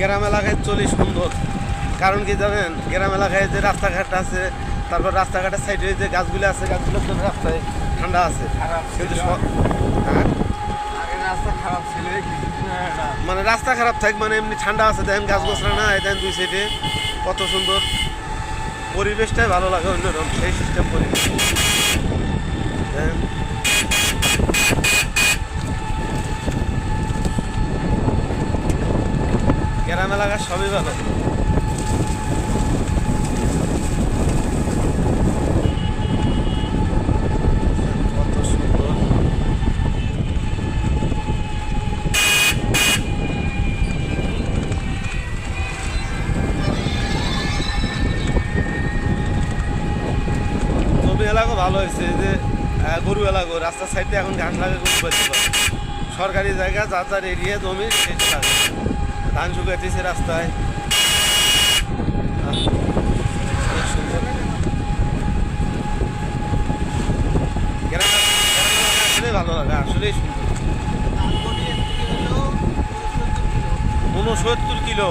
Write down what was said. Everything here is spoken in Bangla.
গ্রাম এলাকায় চলি সুন্দর, কারণ কি জানেন, গ্রাম এলাকায় যে রাস্তাঘাট আছে, তারপর রাস্তাঘাটের সাইডে যে গাছগুলো আছে, গাছগুলোর জন্য রাস্তায় ঠান্ডা আছে। কিন্তু হ্যাঁ, রাস্তা খারাপ ছিল মানে রাস্তা খারাপ থাক, মানে এমনি ঠান্ডা আছে, দেখেন গাছ গোছরা না, দেখেন দুই সাইডে কত সুন্দর পরিবেশটাই ভালো লাগে, অন্যরকম সেই সিস্টেম পরিবেশ। দেখেন গ্রাম এলাকার সবই ভালো। কত সুন্দর জমি এলাকা ভালো হয়েছে, এই যে গরু এলাকা রাস্তার সাইডে এখন ঘাস লাগে, গরু পাইতে পারে। সরকারি জায়গা যার যার এরিয়া জমি সেই থাকে, ধান শুকাইতেছে রাস্তায়। অনেক সুন্দর গ্রাম এলাকা, আসলেই ভালো লাগে, আসলেই সুন্দর। 69 কিলো।